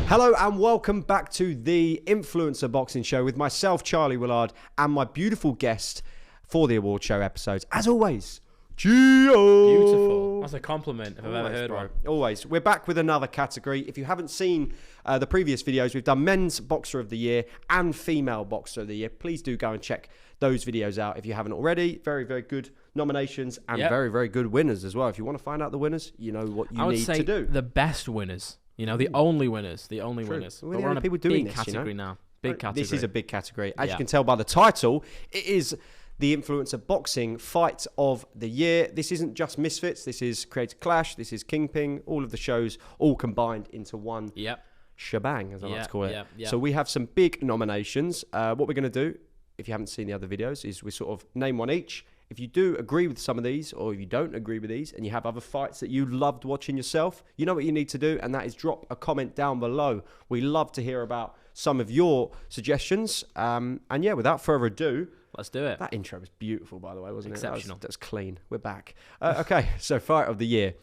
Hello and welcome back to the Influencer Boxing Show with myself, Charlie Woollard, and my beautiful guest for the award show episodes, as always, Gio. Beautiful. That's a compliment if I've ever heard one. Always. We're back with another category. If you haven't seen the previous videos, we've done Men's Boxer of the Year and Female Boxer of the Year. Please do go and check those videos out if you haven't already. Very, very good nominations and very, very good winners as well. If you want to find out the winners, you know what you need to do. The best winners. You know, the only winners. The only winners. We're on a people doing big category now. Big category. This is a big category. As you can tell by the title, it is the Influencer Boxing Fight of the Year. This isn't just Misfits. This is Creator Clash. This is Kingpin. All of the shows all combined into one shebang, as I like to call it. So we have some big nominations. What we're going to do, if you haven't seen the other videos, is we sort of name one each. If you do agree with some of these, or if you don't agree with these, and you have other fights that you loved watching yourself, you know what you need to do, and that is drop a comment down below. We love to hear about some of your suggestions. And yeah, without further ado, let's do it. That intro was beautiful, by the way, wasn't it? Exceptional. That's clean. We're back. Okay, so Fight of the Year.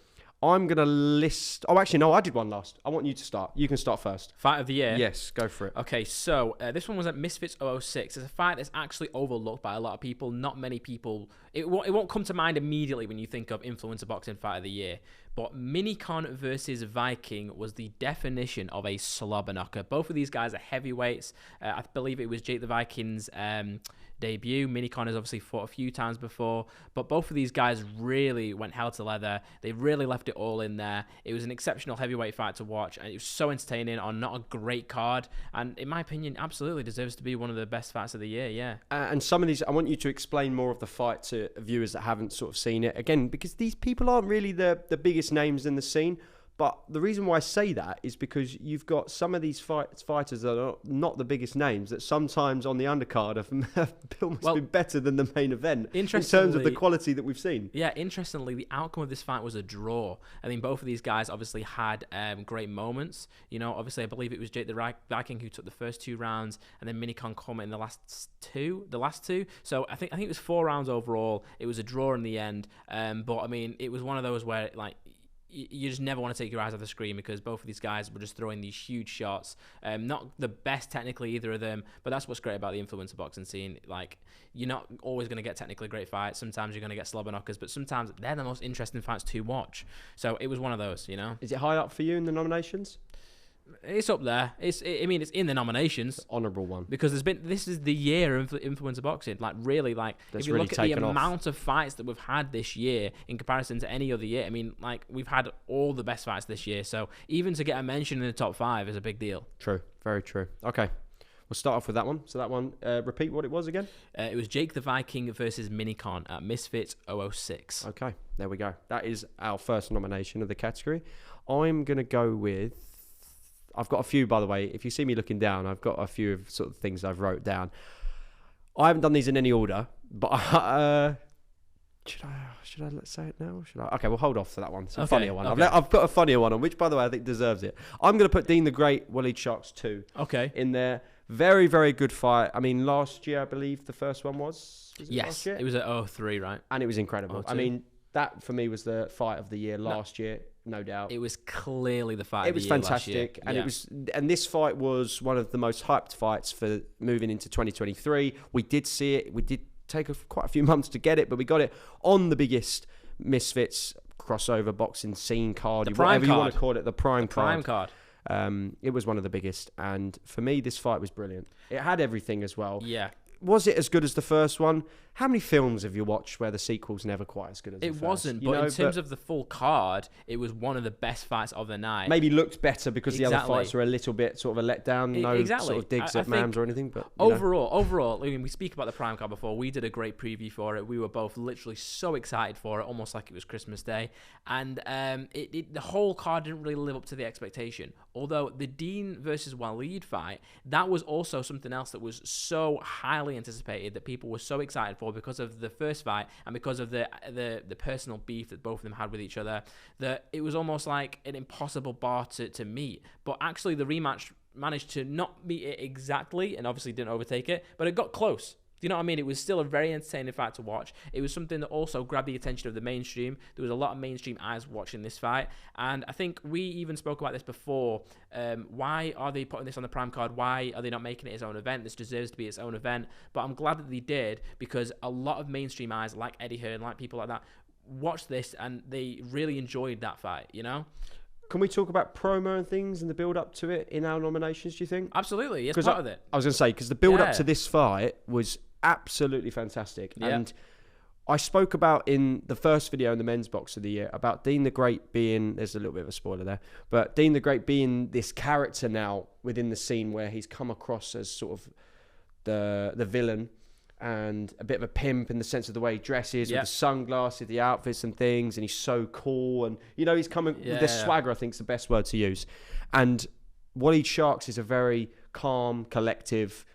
I'm going to list... Oh, actually, no, I did one last. I want you to start. You can start first. Fight of the Year? Yes, go for it. Okay, so this one was at Misfits 006. It's a fight that's actually overlooked by a lot of people. Not many people... It won't come to mind immediately when you think of Influencer Boxing Fight of the Year. But Minikon versus Viking was the definition of a slobber knocker. Both of these guys are heavyweights. I believe it was Jake the Viking's debut. Minikon has obviously fought a few times before, but both of these guys really went hell to leather. They really left it all in there. It was an exceptional heavyweight fight to watch, and it was so entertaining on not a great card, and in my opinion, absolutely deserves to be one of the best fights of the year, And some of these, I want you to explain more of the fight to viewers that haven't sort of seen it. Again, because these people aren't really the biggest names in the scene. But the reason why I say that is because you've got some of these fighters that are not the biggest names that sometimes on the undercard have almost been better than the main event in terms of the quality that we've seen. Yeah, interestingly, the outcome of this fight was a draw. I mean, both of these guys obviously had great moments. You know, obviously, I believe it was Jake the Viking who took the first 2 rounds, and then Minikon come in the last two. So I think it was 4 rounds overall. It was a draw in the end. But I mean, it was one of those where like, you just never want to take your eyes off the screen because both of these guys were just throwing these huge shots. Not the best technically, either of them, but that's what's great about the influencer boxing scene. Like, you're not always going to get technically great fights. Sometimes you're going to get slobber knockers, but sometimes they're the most interesting fights to watch. So it was one of those, you know. Is it high up for you in the nominations? It's up there. It's in the nominations. Honourable one. Because this is the year of influencer boxing. Like, really, like, if you look at the amount of fights that we've had this year in comparison to any other year, I mean, like, we've had all the best fights this year. So even to get a mention in the top 5 is a big deal. True. Very true. Okay. We'll start off with that one. So that one, repeat what it was again? It was Jake the Viking versus Minikon at Misfits 006. Okay. There we go. That is our first nomination of the category. I'm going to go with... I've got a few, by the way. If you see me looking down, I've got a few of sort of things I've wrote down. I haven't done these in any order, but should I say it now? Okay, we'll hold off to that one. It's a funnier one. Okay. I've got a funnier one on, which, by the way, I think deserves it. I'm going to put Deen the Great, Walid Sharks 2 in there. Very, very good fight. I mean, last year, I believe the first one was yes, it was at 03, right? And it was incredible. 02. I mean, that for me was the fight of the year last year. No doubt. It was clearly the fight of the year last year. It was fantastic. And this fight was one of the most hyped fights for moving into 2023. We did see it. We did take quite a few months to get it, but we got it on the biggest Misfits crossover boxing scene card. Whatever you want to call it, the prime card. It was one of the biggest. And for me, this fight was brilliant. It had everything as well. Yeah. Was it as good as the first one? How many films have you watched where the sequel's never quite as good as the first? It wasn't, but in terms of the full card, it was one of the best fights of the night. Maybe looked better because the other fights were a little bit sort of a letdown. No sort of digs at Mams or anything. But overall, I mean, we speak about the prime card before. We did a great preview for it. We were both literally so excited for it, almost like it was Christmas Day. And the whole card didn't really live up to the expectation. Although the Deen versus Walid fight, that was also something else that was so highly anticipated that people were so excited for because of the first fight and because of the personal beef that both of them had with each other, that it was almost like an impossible bar to meet. But actually the rematch managed to not meet it exactly and obviously didn't overtake it, but it got close. Do you know what I mean? It was still a very entertaining fight to watch. It was something that also grabbed the attention of the mainstream. There was a lot of mainstream eyes watching this fight. And I think we even spoke about this before. Why are they putting this on the Prime card? Why are they not making it its own event? This deserves to be its own event. But I'm glad that they did, because a lot of mainstream eyes, like Eddie Hearn, like people like that, watched this and they really enjoyed that fight, you know? Can we talk about promo and things and the build-up to it in our nominations, do you think? Absolutely, it's part of it. I was going to say, because the build-up to this fight was absolutely fantastic. Yeah. And I spoke about in the first video in the men's box of the year about Deen the Great being, there's a little bit of a spoiler there, but Deen the Great being this character now within the scene where he's come across as sort of the villain and a bit of a pimp in the sense of the way he dresses, with the sunglasses, the outfits and things, and he's so cool, and he's coming with this swagger, I think is the best word to use. And Walid Sharks is a very calm, collective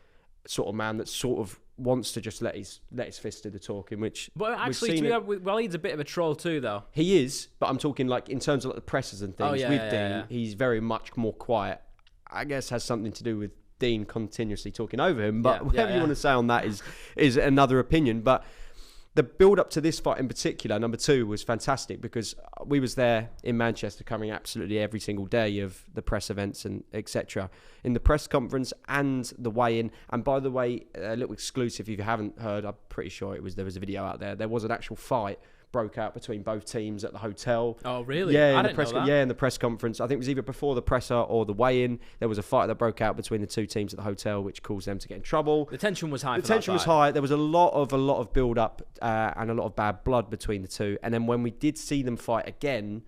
sort of man that sort of wants to just let his fist do the talking, which... But actually, to me, Walid's a bit of a troll too, though. He is, but I'm talking like in terms of like the presses and things. Deen, he's very much more quiet. I guess has something to do with Deen continuously talking over him, but whatever you want to say on that is another opinion. But the build up to this fight in particular, number 2, was fantastic, because we was there in Manchester covering absolutely every single day of the press events and etc. in the press conference and the weigh-in. And by the way, a little exclusive, if you haven't heard, I'm pretty sure there was a video out there. There was an actual fight broke out between both teams at the hotel. Oh, really? Yeah, I didn't know that. Yeah, in the press conference. I think it was either before the presser or the weigh-in. There was a fight that broke out between the two teams at the hotel, which caused them to get in trouble. The tension was high. The tension was high. There was a lot of build-up and a lot of bad blood between the two. And then when we did see them fight again,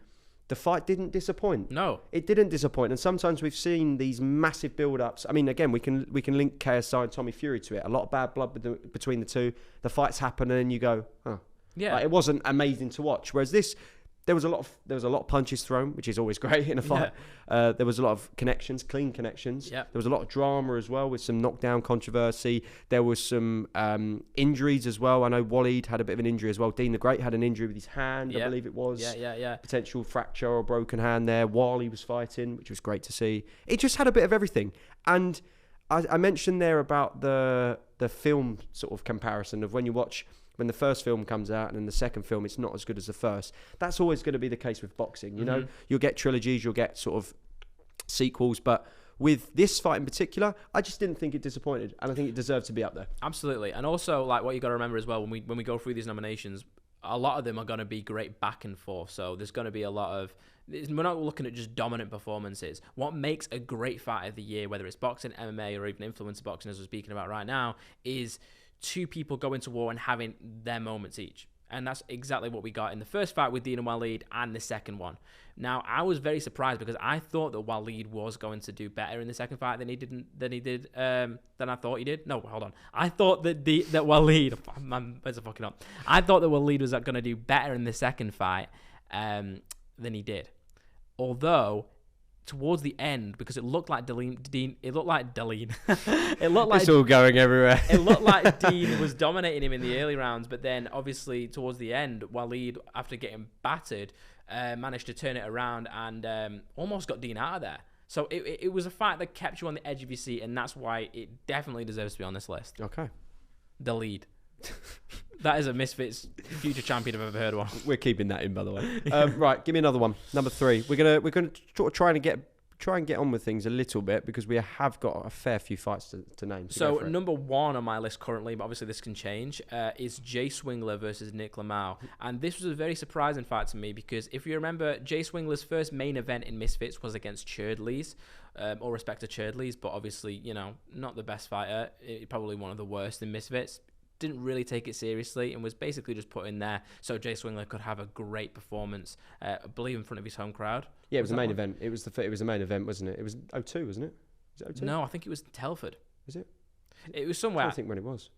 the fight didn't disappoint. No, it didn't disappoint. And sometimes we've seen these massive build-ups. I mean, again, we can link KSI and Tommy Fury to it. A lot of bad blood between the two. The fights happen, and then you go, oh. Yeah, it wasn't amazing to watch. Whereas this, there was a lot of punches thrown, which is always great in a fight. Yeah. There was a lot of connections, clean connections. Yeah. There was a lot of drama as well, with some knockdown controversy. There was some injuries as well. I know Walid had a bit of an injury as well. Deen the Great had an injury with his hand, I believe it was. Yeah. Potential fracture or broken hand there while he was fighting, which was great to see. It just had a bit of everything. And I mentioned there about the film sort of comparison of when the first film comes out and then the second film, it's not as good as the first. That's always going to be the case with boxing. You know, you'll get trilogies, you'll get sort of sequels, but with this fight in particular, I just didn't think it disappointed, and I think it deserved to be up there. Absolutely. And also, like, what you got to remember as well, when we go through these nominations, a lot of them are going to be great back and forth. So there's going to be a lot of... We're not looking at just dominant performances. What makes a great fight of the year, whether it's boxing, MMA, or even influencer boxing, as we're speaking about right now, is two people going to war and having their moments each. And that's exactly what we got in the first fight with Deen and Walid, and the second one. Now, I was very surprised, because I thought that Walid was going to do better in the second fight than I thought he did. No, hold on. I thought that Walid... Where's the fucking up? I thought that Walid was going to do better in the second fight than he did. Although, towards the end, because it looked like Deen. It looked like it's all going everywhere. It looked like Deen was dominating him in the early rounds, but then obviously towards the end, Walid, after getting battered, managed to turn it around and almost got Deen out of there. So it was a fight that kept you on the edge of your seat, and that's why it definitely deserves to be on this list. Okay. The lead. That is a Misfits future champion if I've ever heard one. We're keeping that in, by the way. Right, give me another one. Number 3. We're gonna try and get on with things a little bit, because we have got a fair few fights to name. So number 1 on my list currently, but obviously this can change, is Jay Swingler versus Nichlmao. And this was a very surprising fight to me, because if you remember, Jay Swingler's first main event in Misfits was against Churdleys. All respect to Churdleys, but obviously, not the best fighter. Probably one of the worst in Misfits. Didn't really take it seriously and was basically just put in there so Jay Swingler could have a great performance, I believe, in front of his home crowd. Yeah, it was the main event. It was the main event, wasn't it? It was 02, wasn't it? Was it 02? No, I think it was Telford. Was it? It was somewhere. I don't think when it was.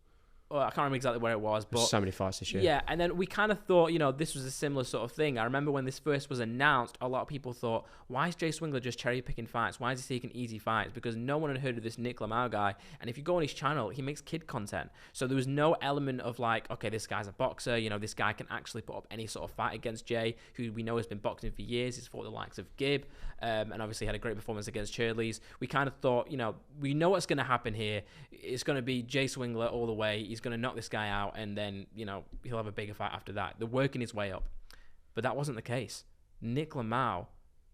Well, I can't remember exactly where it was, but... There's so many fights this year. Yeah, and then we kind of thought, this was a similar sort of thing. I remember when this first was announced, a lot of people thought, why is Jay Swingler just cherry-picking fights? Why is he taking easy fights? Because no one had heard of this Nichlmao guy, and if you go on his channel, he makes kid content. So there was no element of like, okay, this guy's a boxer, this guy can actually put up any sort of fight against Jay, who we know has been boxing for years. He's fought the likes of Gibb, and obviously had a great performance against Churdleys. We kind of thought, we know what's going to happen here. It's going to be Jay Swingler all the way. he's going to knock this guy out, and then, you know, he'll have a bigger fight after that. They're working his way up. But that wasn't the case. Nichlmao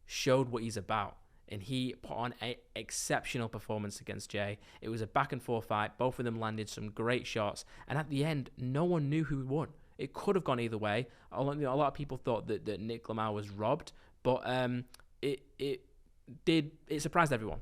showed what he's about, and he put on an exceptional performance against Jay. It was a back-and-forth fight. Both of them landed some great shots, and at the end, no one knew who won. It could have gone either way. A lot of people thought that Nichlmao was robbed, but it surprised everyone.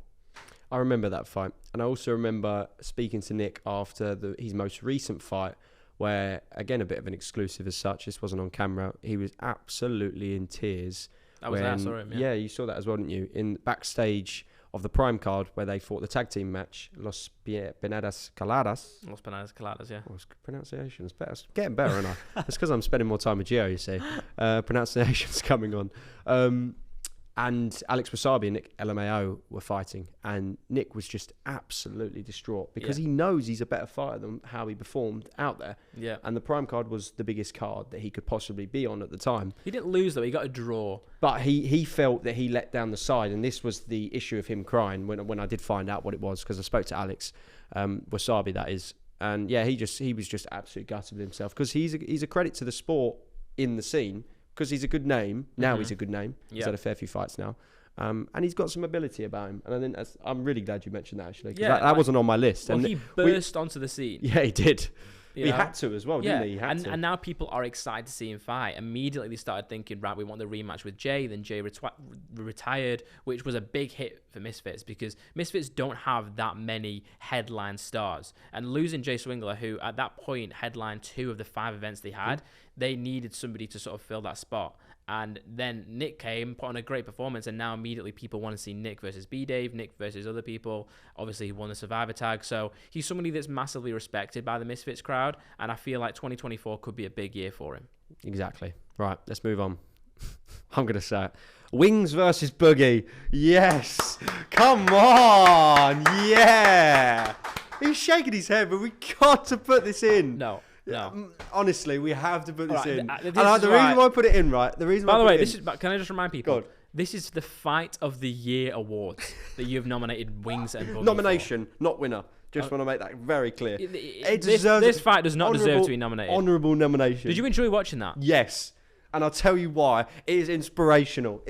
I remember that fight, and I also remember speaking to Nick after his most recent fight, where, again, a bit of an exclusive as such. This wasn't on camera. He was absolutely in tears. I was there, I saw him, yeah, you saw that as well, didn't you? In backstage of the Prime card, where they fought the tag team match, Los Pinedas Caladas. Los Pinedas Caladas, yeah. Oh, pronunciation's better. It's getting better, aren't I? It's because I'm spending more time with Gio, you see. Pronunciation's coming on. And Alex Wassabi and Nichlmao were fighting, and Nick was just absolutely distraught because he knows he's a better fighter than how he performed out there. Yeah. And the Prime card was the biggest card that he could possibly be on at the time. He didn't lose, though. He got a draw. But he felt that he let down the side, and this was the issue of him crying when I did find out what it was, because I spoke to Alex Wassabi, that is. And yeah, he was just absolutely gutted with himself, because he's a credit to the sport in the scene. Because he's a good name. Now he's a good name. He's had a fair few fights now. And he's got some ability about him. And I think I'm really glad you mentioned that, actually. Because that wasn't on my list. Well, and he burst onto the scene. Yeah, he did. He had to as well, didn't he? He had to. And now people are excited to see him fight. Immediately they started thinking, right, we want the rematch with Jay. Then Jay retired, which was a big hit for Misfits, because Misfits don't have that many headline stars. And losing Jay Swingler, who at that point headlined 2 of the 5 events they had, they needed somebody to sort of fill that spot. And then Nick came, put on a great performance, and now immediately people want to see Nick versus Bdave, Nick versus other people. Obviously, he won the Survivor tag, so he's somebody that's massively respected by the Misfits crowd, and I feel like 2024 could be a big year for him. Exactly. Right, let's move on. I'm going to say it. Wings versus Boogie. Yes. Come on. Yeah. He's shaking his head, but we got to put this in. No. Honestly, we have to put this in. The reason why I put it in, right? By the way, can I just remind people? This is the Fight of the Year awards that you've nominated Wings and Boogie Nomination, not winner. Just want to make that very clear. This fight does not deserve to be nominated. Honourable nomination. Did you enjoy watching that? Yes. And I'll tell you why. It is inspirational.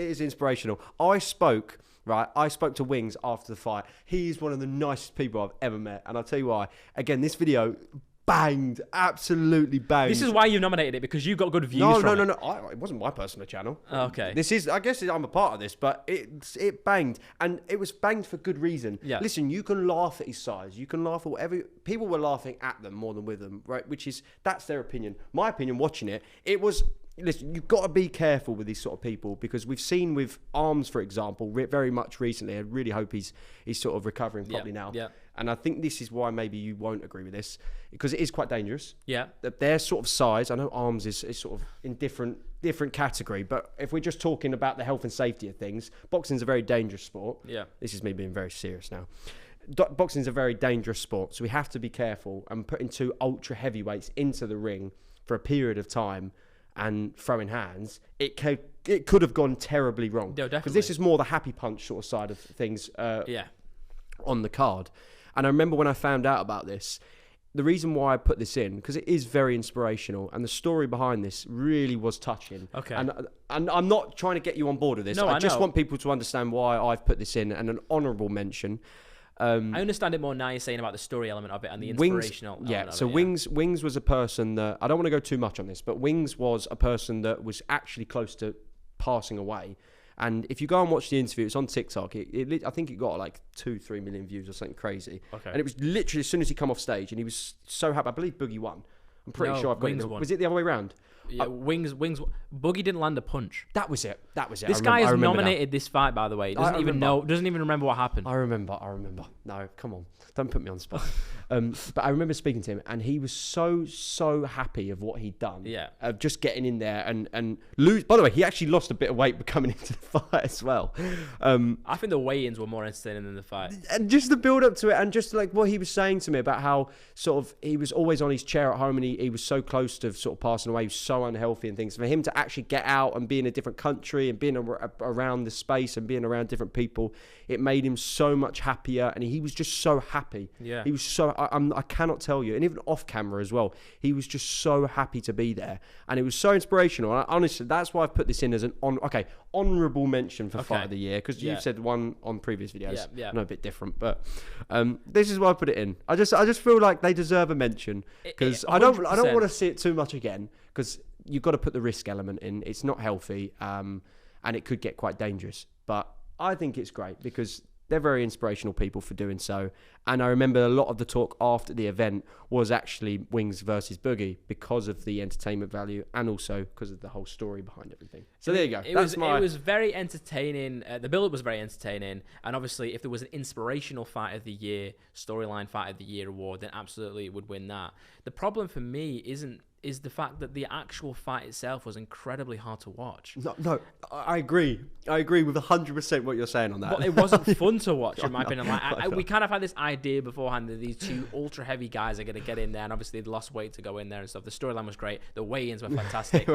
I spoke to Wings after the fight. He's one of the nicest people I've ever met. And I'll tell you why. Again, this video banged, absolutely banged. This is why you nominated it, because you got good views from it. No. It wasn't my personal channel. Okay. I guess I'm a part of this, but it banged, and it was banged for good reason. Yeah. Listen, you can laugh at his size. You can laugh at whatever. People were laughing at them more than with them, right? That's their opinion. My opinion, watching it was. Listen, you've got to be careful with these sort of people, because we've seen with Arms, for example, very much recently. I really hope he's sort of recovering properly now. Yeah. And I think this is why maybe you won't agree with this, because it is quite dangerous. Yeah. Their sort of size, I know Arms is sort of in different category, but if we're just talking about the health and safety of things, boxing's a very dangerous sport. Yeah. This is me being very serious now. Boxing's a very dangerous sport, so we have to be careful, and putting 2 ultra heavyweights into the ring for a period of time and throwing hands, it could have gone terribly wrong. No, definitely. Because this is more the happy punch sort of side of things on the card. And I remember when I found out about this, the reason why I put this in, because it is very inspirational, and the story behind this really was touching. Okay. And I'm not trying to get you on board with this. No, I just know. want people to understand why I've put this in, and an honourable mention. I understand it more now. You're saying about the story element of it and the inspirational element of it. Wings was a person that, I don't want to go too much on this, but Wings was a person that was actually close to passing away. And if you go and watch the interview, it's on TikTok. I think it got like 2-3 million views or something crazy. Okay. And it was literally as soon as he come off stage, and he was so happy. I believe Boogie won. I'm pretty sure I've got Wings it. won. Was it the other way around? Yeah, Wings. Boogie didn't land a punch. That was it. This guy has nominated this fight, by the way. Doesn't even remember what happened. I remember. No, come on. Don't put me on the spot. But I remember speaking to him, and he was so happy of what he'd done. Yeah. Of just getting in there and lose. By the way, he actually lost a bit of weight coming into the fight as well. I think the weigh-ins were more entertaining than the fight. And just the build up to it, and just like what he was saying to me about how sort of he was always on his chair at home, and he was so close to sort of passing away. He was so unhealthy and things. For him to actually get out and be in a different country and being around the space and being around different people, it made him so much happier, and he was just so happy. Yeah. He was so. I cannot tell you, and even off camera as well, he was just so happy to be there, and it was so inspirational. And honestly, that's why I've put this in as an honourable mention for Fight of the Year, because you've said one on previous videos. I know, a bit different, but this is why I put it in. I just feel like they deserve a mention, because I don't want to see it too much again, because you've got to put the risk element in. It's not healthy, and it could get quite dangerous. But I think it's great because they're very inspirational people for doing so. And I remember a lot of the talk after the event was actually Wings versus Boogie, because of the entertainment value and also because of the whole story behind everything. So there you go. It was very entertaining. The build-up was very entertaining. And obviously, if there was an inspirational Fight of the Year, storyline Fight of the Year award, then absolutely it would win that. The problem for me is the fact that the actual fight itself was incredibly hard to watch. No, I agree. I agree with 100% what you're saying on that. But it wasn't fun to watch, in my opinion. We kind of had this idea beforehand that these two ultra heavy guys are going to get in there, and obviously they lost weight to go in there and stuff. The storyline was great. The weigh-ins were fantastic.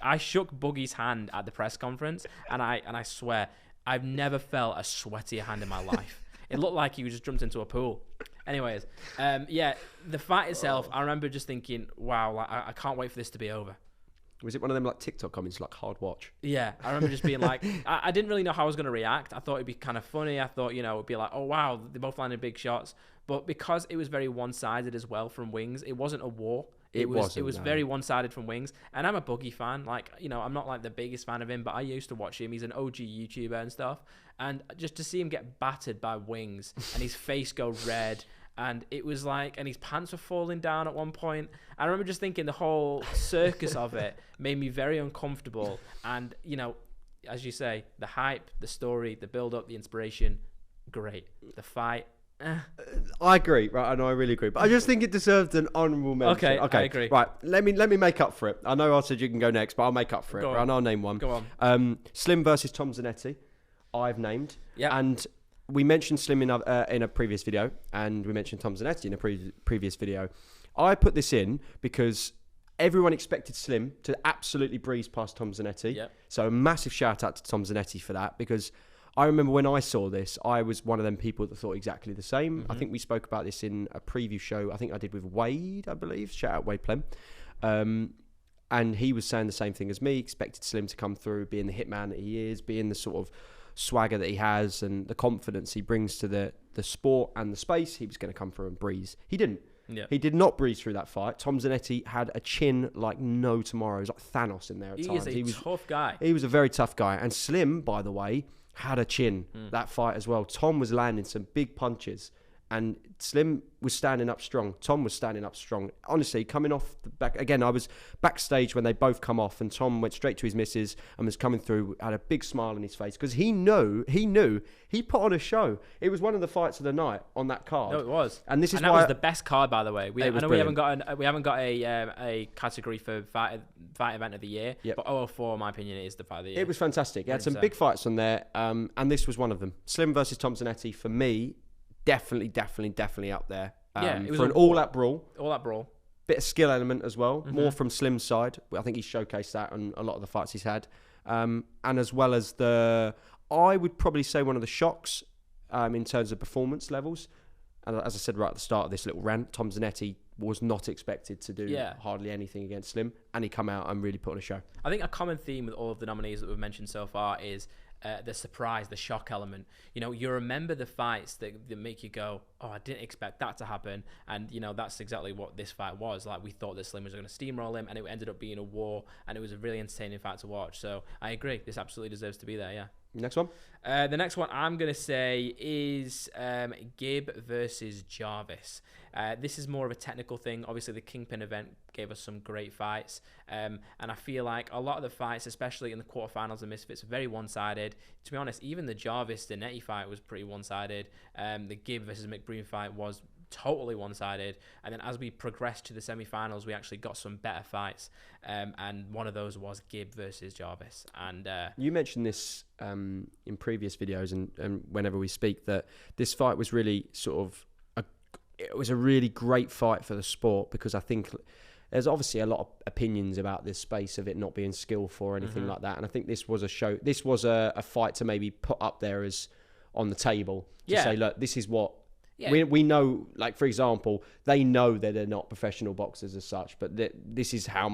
I shook Boogie's hand at the press conference, and I swear I've never felt a sweatier hand in my life. It looked like he just jumped into a pool. Anyways, the fight itself, I remember just thinking, wow, I can't wait for this to be over. Was it one of them like TikTok comments, like hard watch? Yeah, I remember just being like, I didn't really know how I was going to react. I thought it'd be kind of funny. I thought, it'd be like, oh wow, they both landed big shots. But because it was very one-sided as well from Wings, it wasn't a war. It was very one-sided from Wings. And I'm a Boogie fan. Like, I'm not like the biggest fan of him, but I used to watch him. He's an OG YouTuber and stuff. And just to see him get battered by Wings and his face go red, and it was like, and his pants were falling down at one point. I remember just thinking the whole circus of it made me very uncomfortable. And, as you say, the hype, the story, the build-up, the inspiration, great. The fight, I agree, right? I know, I really agree, but I just think it deserved an honourable mention. Okay, I agree. Right, let me make up for it. I know I said you can go next, but I'll make up for it. Right? And I'll name one. Go on. Slim versus Tom Zanetti, I've named. Yeah. And we mentioned Slim in a previous video, and we mentioned Tom Zanetti in a previous video. I put this in because everyone expected Slim to absolutely breeze past Tom Zanetti. Yep. So a massive shout out to Tom Zanetti for that, because I remember when I saw this, I was one of them people that thought exactly the same. I think we spoke about this in a preview show. I think I did with Wade, I believe. Shout out Wade Plem. And he was saying the same thing as me. Expected Slim to come through, being the hitman that he is, being the sort of swagger that he has and the confidence he brings to the sport and the space. He was going to come through and breeze. He didn't. Yeah. He did not breeze through that fight. Tom Zanetti had a chin like no tomorrow. He was like Thanos in there at times. He was a tough guy. He was a very tough guy. And Slim, by the way, had a chin that fight as well. Tom was landing some big punches, and Slim was standing up strong. Tom was standing up strong. Honestly, coming off the back again, I was backstage when they both come off, and Tom went straight to his missus and was coming through, had a big smile on his face, because he knew he put on a show. It was one of the fights of the night on that card. No, it was. And this is that why was the best card, by the way. We haven't got a category for fight event of the year. Yep. But 004, in my opinion, is the fight of the year. It was fantastic. It had some big fights on there, and this was one of them. Slim versus Tom Zanetti, for me, definitely up there. It was for an all-out brawl. All-out brawl. Bit of skill element as well, more from Slim's side. I think he showcased that on a lot of the fights he's had. And as well as I would probably say one of the shocks in terms of performance levels. And as I said right at the start of this little rant, Tom Zanetti was not expected to do hardly anything against Slim, and he come out and really put on a show. I think a common theme with all of the nominees that we've mentioned so far is the surprise, the shock element. You remember the fights that make you go, oh, I didn't expect that to happen. And, that's exactly what this fight was. Like, we thought that Slim was going to steamroll him, and it ended up being a war, and it was a really entertaining fight to watch. So I agree. This absolutely deserves to be there, yeah. Next one? The next one I'm going to say is Gib versus Jarvis. This is more of a technical thing. Obviously, the Kingpin event gave us some great fights. And I feel like a lot of the fights, especially in the quarterfinals of Misfits, are very one-sided. To be honest, even the Jarvis-Zanetti fight was pretty one-sided. The Gib versus McBroom fight was totally one-sided. And then as we progressed to the semi-finals, we actually got some better fights. And one of those was Gib versus Jarvis. And you mentioned this in previous videos and whenever we speak, that this fight was really it was a really great fight for the sport, because I think there's obviously a lot of opinions about this space of it not being skillful or anything like that. And I think this was a fight to maybe put up there as on the table to say, look, this is what Yeah. We know, like, for example, they know that they're not professional boxers as such, but this is how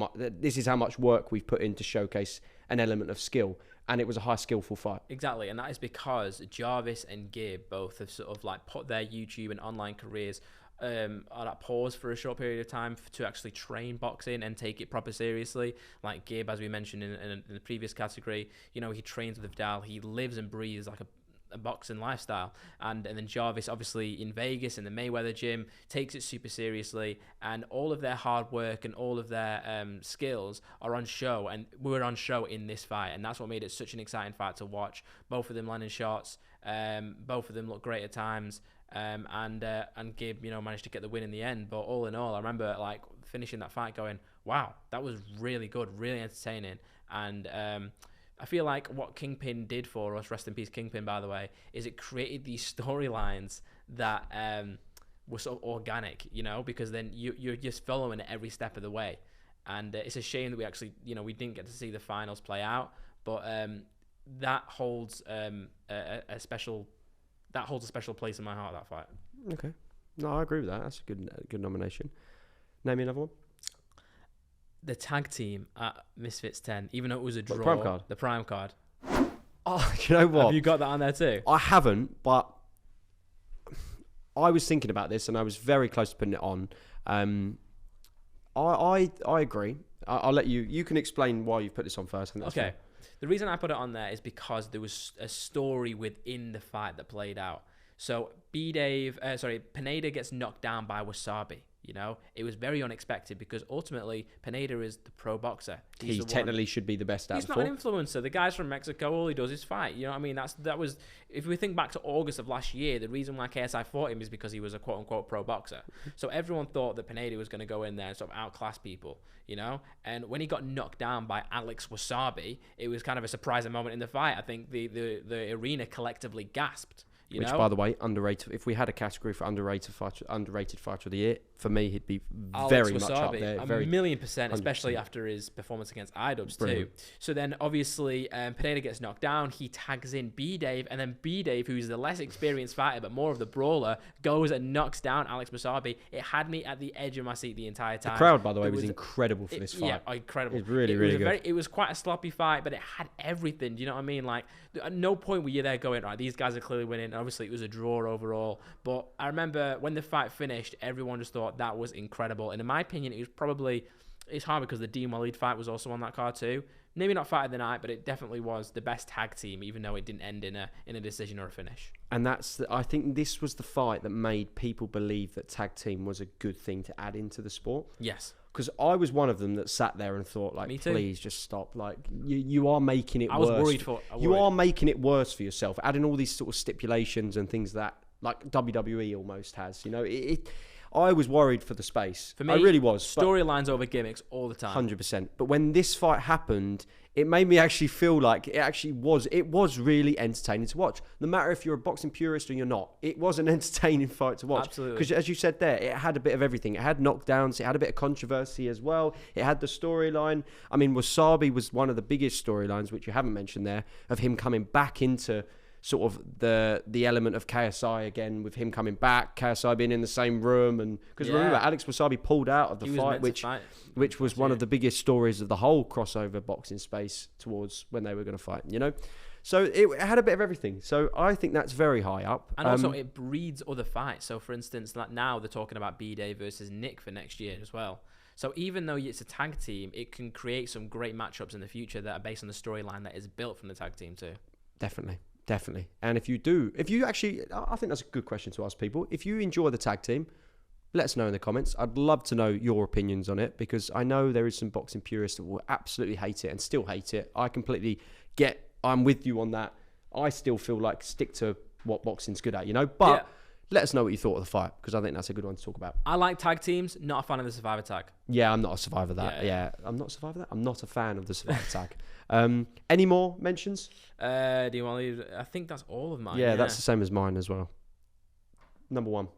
much work we've put in to showcase an element of skill, and it was a high skillful fight. Exactly, and that is because Jarvis and Gib both have sort of like put their YouTube and online careers on that pause for a short period of time to actually train boxing and take it proper seriously. Like Gib, as we mentioned in the previous category, you know, he trains with Bdave, he lives and breathes like a boxing lifestyle, and then Jarvis, obviously in Vegas in the Mayweather gym, takes it super seriously, and all of their hard work and all of their skills are on show, and were on show in this fight, and that's what made it such an exciting fight to watch. Both of them landing shots, both of them look great at times, and Gib, you know, managed to get the win in the end. But all in all, I remember like finishing that fight going, wow, that was really good, really entertaining. And I feel like what Kingpin did for us, rest in peace Kingpin, by the way, is it created these storylines that were sort of organic, you know, because then you're just following it every step of the way. And it's a shame that we actually, you know, we didn't get to see the finals play out, but that holds a special place in my heart, that fight. Okay. No, I agree with that. That's a good nomination. Name me another one. The tag team at Misfits 10, even though it was a draw. The Prime card? The Prime card. Oh, you know what? Have you got that on there too? I haven't, but I was thinking about this and I was very close to putting it on. I agree. I'll let you can explain why you've put this on first. Okay. Fair. The reason I put it on there is because there was a story within the fight that played out. So Pineda gets knocked down by Wassabi. You know, it was very unexpected because ultimately Pineda is the pro boxer. He technically should be the best out of the four. He's not an influencer. The guy's from Mexico. All he does is fight. You know what I mean? That was, if we think back to August of last year, the reason why KSI fought him is because he was a quote unquote pro boxer. So everyone thought that Pineda was going to go in there and sort of outclass people, you know? And when he got knocked down by Alex Wassabi, it was kind of a surprising moment in the fight. I think the arena collectively gasped. Which, by the way, underrated. If we had a category for underrated fighter of the year, for me, he'd be very much up there. A million percent, especially after his performance against iDubbbz too. So then, obviously, Pineda gets knocked down. He tags in Bdave, and then Bdave, who's the less experienced fighter but more of the brawler, goes and knocks down Alex Wassabi. It had me at the edge of my seat the entire time. The crowd, by the way, was incredible for this fight. Yeah, incredible. It was really good. It was quite a sloppy fight, but it had everything. Do you know what I mean? Like, at no point were you there going, right, these guys are clearly winning. And obviously, it was a draw overall. But I remember when the fight finished, everyone just thought that was incredible. And in my opinion, it was probably, it's hard because the Deen Walid fight was also on that card too. Maybe not fight of the night, but it definitely was the best tag team, even though it didn't end in a decision or a finish. And I think this was the fight that made people believe that tag team was a good thing to add into the sport. Yes. Because I was one of them that sat there and thought, like, please just stop. Like, you are making it worse. I was worried. You are making it worse for yourself, adding all these sort of stipulations and things that, like, WWE almost has. You know, I was worried for the space. For me, I really was. Storylines over gimmicks all the time. 100%. But when this fight happened, it made me actually feel like it was really entertaining to watch. No matter if you're a boxing purist or you're not, it was an entertaining fight to watch. Absolutely. Because as you said there, it had a bit of everything. It had knockdowns. It had a bit of controversy as well. It had the storyline. I mean, Wassabi was one of the biggest storylines, which you haven't mentioned there, of him coming back into sort of the element of KSI again, with him coming back, KSI being in the same room, and because remember, Alex Wassabi pulled out of the fight, which was one of the biggest stories of the whole crossover boxing space towards when they were going to fight, you know. So it had a bit of everything. So I think that's very high up, and also it breeds other fights. So for instance, like now they're talking about Bdave versus Nick for next year as well. So even though it's a tag team, it can create some great matchups in the future that are based on the storyline that is built from the tag team too. Definitely. And if you actually, I think that's a good question to ask people. If you enjoy the tag team, let us know in the comments. I'd love to know your opinions on it, because I know there is some boxing purists that will absolutely hate it and still hate it. I'm with you on that. I still feel like stick to what boxing's good at, you know, but let us know what you thought of the fight, because I think that's a good one to talk about. I like tag teams, not a fan of the Survivor tag. Yeah, I'm not a survivor of that. Yeah. I'm not a survivor of that. I'm not a fan of the Survivor tag. Any more mentions? Do you want to leave? I think that's all of mine. Yeah, that's the same as mine as well. Number one.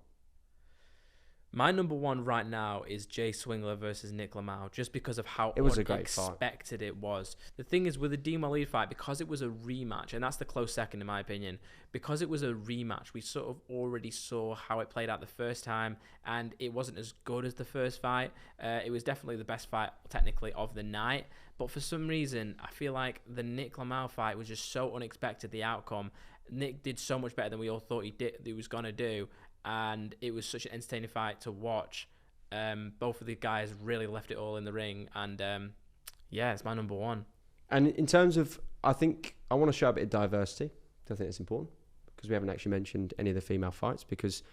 My number one right now is Jay Swingler versus Nichlmao, just because of how It was a great fight. unexpected it was. The thing is, with the Deen Walid fight, because it was a rematch, and that's the close second in my opinion, because it was a rematch, we sort of already saw how it played out the first time, and it wasn't as good as the first fight. It was definitely the best fight, technically, of the night, but for some reason, I feel like the Nichlmao fight was just so unexpected, the outcome. Nick did so much better than we all thought he was going to do. And it was such an entertaining fight to watch. Both of the guys really left it all in the ring. And, yeah, it's my number one. And in terms of, I think I want to show a bit of diversity. I think it's important because we haven't actually mentioned any of the female fights because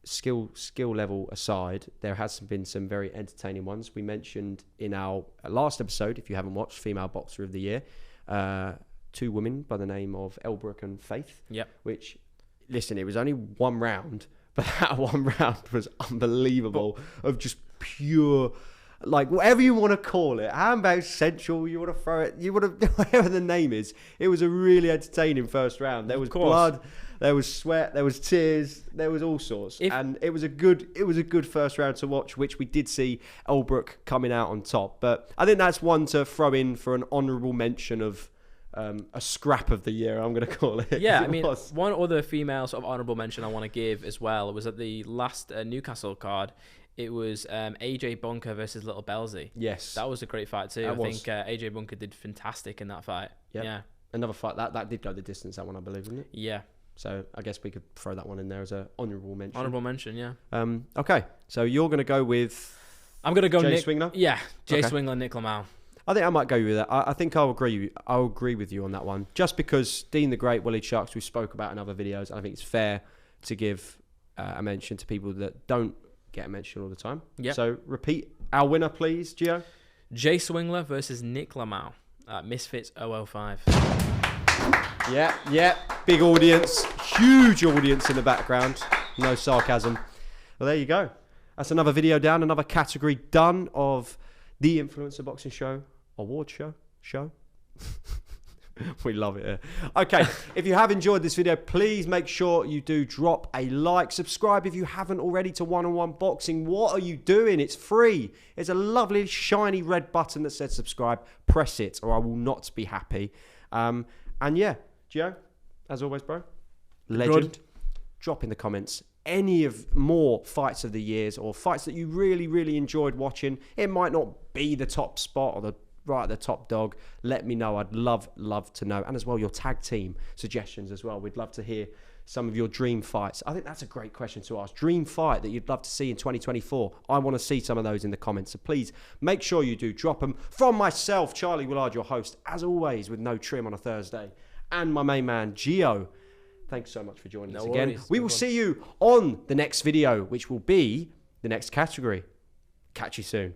skill level aside, there has been some very entertaining ones. We mentioned in our last episode, if you haven't watched, Female Boxer of the Year, 2 women by the name of Elbrook and Faith. Yep. Which, listen, it was only one round, but that one round was unbelievable of just pure, like, whatever you want to call it, handbag central, you want to throw it, you want to, whatever the name is. It was a really entertaining first round. There was blood, there was sweat, there was tears, there was all sorts. And it was a good first round to watch, which we did see Elbrook coming out on top. But I think that's one to throw in for an honourable mention of a scrap of the year, I'm going to call it. Yeah, I mean, one other female sort of honourable mention I want to give as well was at the last Newcastle card. It was AJ Bunker versus Little Belzy. Yes. That was a great fight too. I think AJ Bunker did fantastic in that fight. Yep. Yeah. Another fight, that did go the distance, that one, I believe, didn't it? Yeah. So I guess we could throw that one in there as an honourable mention. Honourable mention, yeah. Okay, so you're going to go with... I'm going to go Jay Swingler? Yeah, Jay Swingler, Nichlmao. I think I might go with that. I think I'll agree with you on that one. Just because Deen the Great, Walid Sharks, we spoke about in other videos. I think it's fair to give a mention to people that don't get a mention all the time. Yep. So repeat our winner, please, Gio. Jay Swingler versus Nichlmao at Misfits 005. Yeah. Big audience. Huge audience in the background. No sarcasm. Well, there you go. That's another video down, another category done of the Influencer Boxing Show. Award show. We love it here. Okay, if you have enjoyed this video, please make sure you do drop a like. Subscribe if you haven't already to One-on-One Boxing. What are you doing? It's free. There's a lovely shiny red button that says subscribe. Press it or I will not be happy. And yeah, Gio, as always, bro, legend. Drop in the comments any of more fights of the years or fights that you really, really enjoyed watching. It might not be the top spot or the right at the top dog. Let me know. I'd love to know. And as well, your tag team suggestions as well. We'd love to hear some of your dream fights. I think that's a great question to ask. Dream fight that you'd love to see in 2024. I want to see some of those in the comments. So please make sure you do drop them. From myself, Charlie Woollard, your host, as always, with no trim on a Thursday. And my main man, Gio. Thanks so much for joining us again. We will see you on the next video, which will be the next category. Catch you soon.